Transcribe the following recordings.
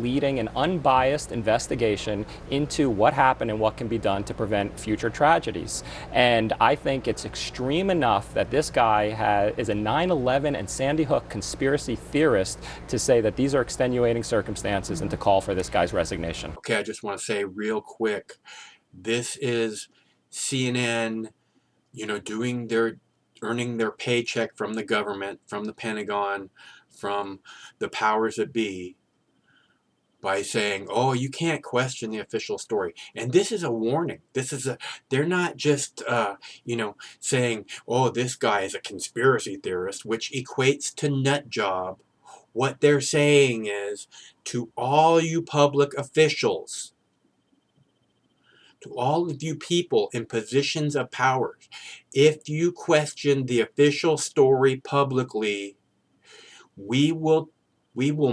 leading an unbiased investigation into what happened and what can be done to prevent future tragedies. And I think it's extreme enough that this guy is a 9/11 and Sandy Hook conspiracy theorist to say that these are extenuating circumstances and to call for this guy's resignation. Okay, I just want to say real quick, this is CNN, earning their paycheck from the government, from the Pentagon, from the powers that be, by saying, oh, you can't question the official story. And this is a warning. They're not just, saying, oh, this guy is a conspiracy theorist, which equates to nut job. What they're saying is, to all you public officials, to all of you people in positions of power, if you question the official story publicly, we will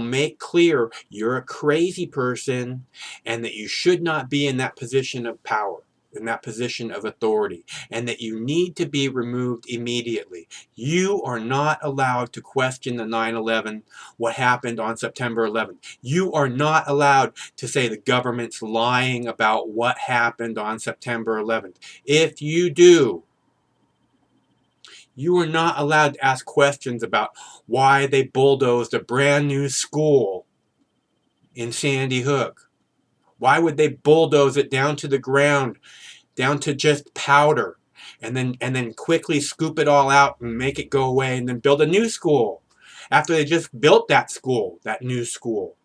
make clear you're a crazy person and that you should not be in that position of power, in that position of authority, and that you need to be removed immediately. You are not allowed to question the 9/11, what happened on September 11th. You are not allowed to say the government's lying about what happened on September 11th. If you do, you are not allowed to ask questions about why they bulldozed a brand new school in Sandy Hook. Why would they bulldoze it down to the ground, down to just powder, and then quickly scoop it all out and make it go away and then build a new school after they just built that school, that new school?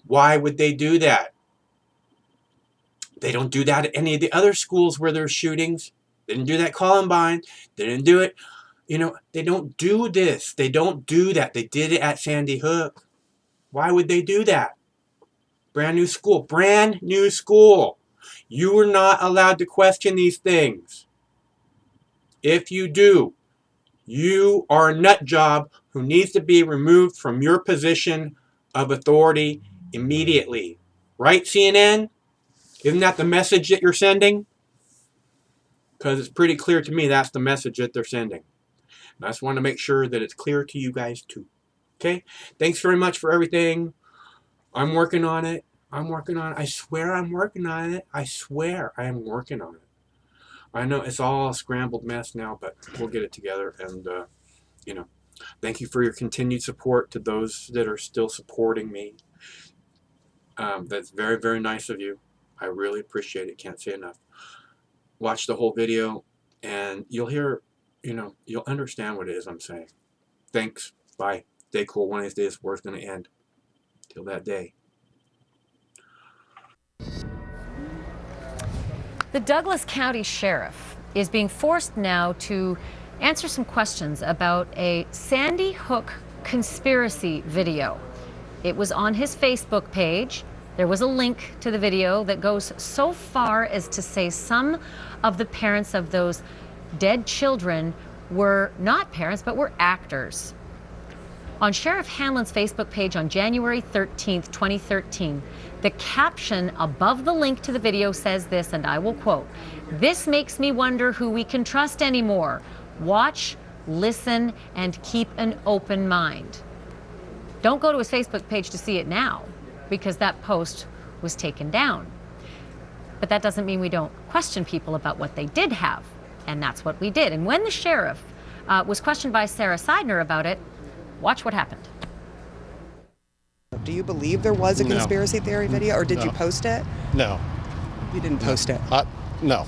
Why would they do that? They don't do that at any of the other schools where there's shootings. They didn't do that at Columbine. They didn't do it. They don't do this. They don't do that. They did it at Sandy Hook. Why would they do that? Brand new school. Brand new school. You are not allowed to question these things. If you do, you are a nut job who needs to be removed from your position of authority immediately. Right, CNN? Isn't that the message that you're sending? Because it's pretty clear to me that's the message that they're sending. I just want to make sure that it's clear to you guys too. Okay? Thanks very much for everything. I'm working on it. I swear I'm working on it. I swear I am working on it. I know it's all a scrambled mess now, but we'll get it together. And, thank you for your continued support to those that are still supporting me. That's very, very nice of you. I really appreciate it. Can't say enough. Watch the whole video and you'll hear, you'll understand what it is I'm saying. Thanks. Bye. Stay cool. One of these days, war's going to end. Till that day. The Douglas County Sheriff is being forced now to answer some questions about a Sandy Hook conspiracy video. It was on his Facebook page. There was a link to the video that goes so far as to say some of the parents of those dead children were not parents, but were actors. On Sheriff Hanlon's Facebook page on January 13th, 2013, the caption above the link to the video says this, and I will quote, "This makes me wonder who we can trust anymore. Watch, listen, and keep an open mind." Don't go to his Facebook page to see it now, because that post was taken down. But that doesn't mean we don't question people about what they did have, and that's what we did. And when the sheriff was questioned by Sarah Seidner about it, watch what happened. Do you believe there was a conspiracy theory video, or did you post it? No. You didn't post it? No.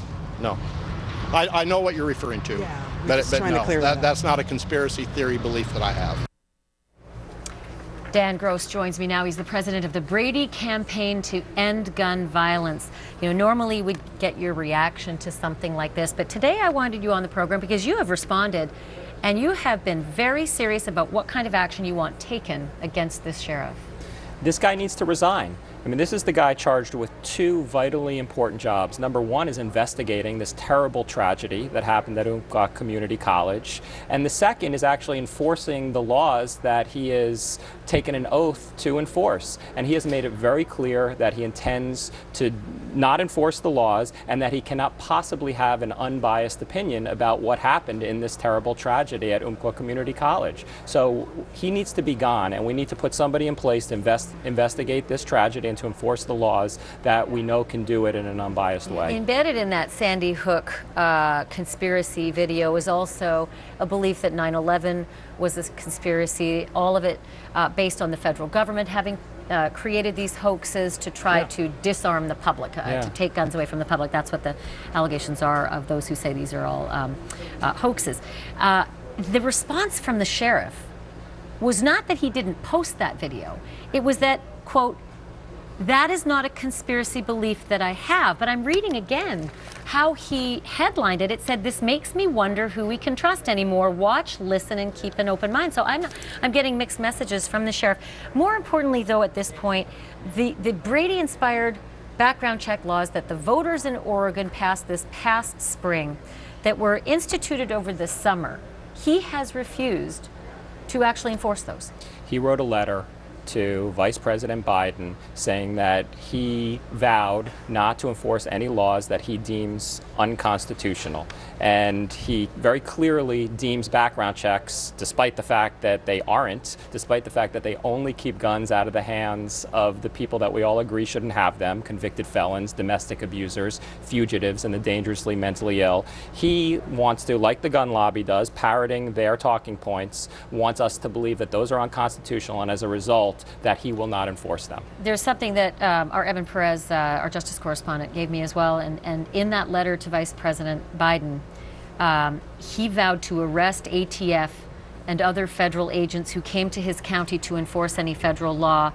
I know what you're referring to. Yeah, but no, that's not a conspiracy theory belief that I have. Dan Gross joins me now. He's the president of the Brady Campaign to End Gun Violence. Normally we'd get your reaction to something like this, but today I wanted you on the program because you have responded and you have been very serious about what kind of action you want taken against this sheriff. This guy needs to resign. I mean, this is the guy charged with two vitally important jobs. Number one is investigating this terrible tragedy that happened at Umpqua Community College. And the second is actually enforcing the laws that he has taken an oath to enforce. And he has made it very clear that he intends to not enforce the laws and that he cannot possibly have an unbiased opinion about what happened in this terrible tragedy at Umpqua Community College. So he needs to be gone, and we need to put somebody in place to investigate this tragedy and to enforce the laws that we know can do it in an unbiased way. Embedded in that Sandy Hook conspiracy video is also a belief that 9/11 was a conspiracy, all of it based on the federal government having created these hoaxes to try to disarm the public, to take guns away from the public. That's what the allegations are of those who say these are all hoaxes. The response from the sheriff was not that he didn't post that video. It was that, quote, "That is not a conspiracy belief that I have." But I'm reading again how he headlined it. It said, "This makes me wonder who we can trust anymore. Watch, listen, and keep an open mind." So I'm getting mixed messages from the sheriff. More importantly, though, at this point, the Brady-inspired background check laws that the voters in Oregon passed this past spring, that were instituted over the summer, he has refused to actually enforce those. He wrote a letter to Vice President Biden saying that he vowed not to enforce any laws that he deems unconstitutional. And he very clearly deems background checks, despite the fact that they aren't, despite the fact that they only keep guns out of the hands of the people that we all agree shouldn't have them, convicted felons, domestic abusers, fugitives, and the dangerously mentally ill. He wants to, like the gun lobby does, parroting their talking points, wants us to believe that those are unconstitutional, and as a result, that he will not enforce them. There's something that our Evan Perez, our justice correspondent, gave me as well, and in that letter to Vice President Biden, he vowed to arrest ATF and other federal agents who came to his county to enforce any federal law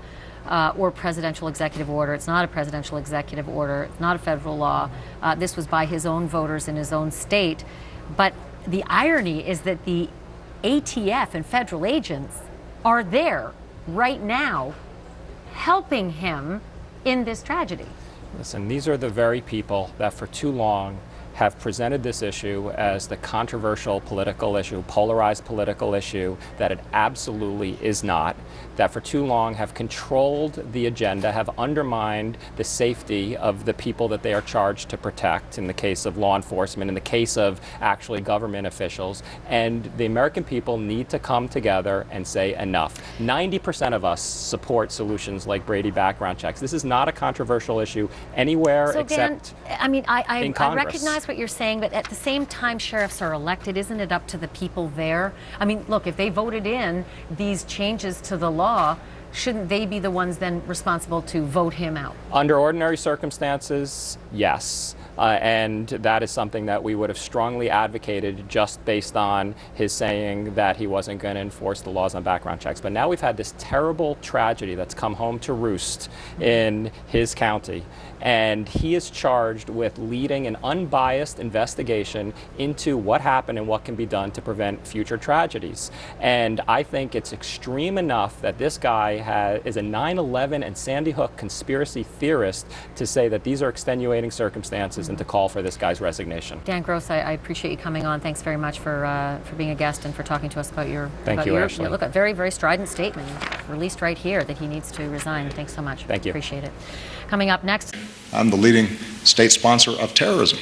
or presidential executive order. It's not a presidential executive order. It's not a federal law. This was by his own voters in his own state. But the irony is that the ATF and federal agents are there right now helping him in this tragedy. Listen, these are the very people that for too long have presented this issue as the controversial political issue, polarized political issue that it absolutely is not, that for too long have controlled the agenda, have undermined the safety of the people that they are charged to protect in the case of law enforcement, in the case of actually government officials. And the American people need to come together and say enough. 90% of us support solutions like Brady background checks. This is not a controversial issue anywhere except in Congress. I recognize what you're saying, but at the same time, sheriffs are elected. Isn't it up to the people there? I mean, look, if they voted in these changes to the law, shouldn't they be the ones then responsible to vote him out? Under ordinary circumstances, yes. And that is something that we would have strongly advocated just based on his saying that he wasn't going to enforce the laws on background checks. But now we've had this terrible tragedy that's come home to roost in his county. And he is charged with leading an unbiased investigation into what happened and what can be done to prevent future tragedies. And I think it's extreme enough that this guy is a 9/11 and Sandy Hook conspiracy theorist to say that these are extenuating circumstances and to call for this guy's resignation. Dan Gross, I appreciate you coming on. Thanks very much for being a guest and for talking to us about your... Thank you, Ashley. Look, a very, very strident statement released right here that he needs to resign. Thanks so much. Thank you. Appreciate it. Coming up next... I'm the leading state sponsor of terrorism.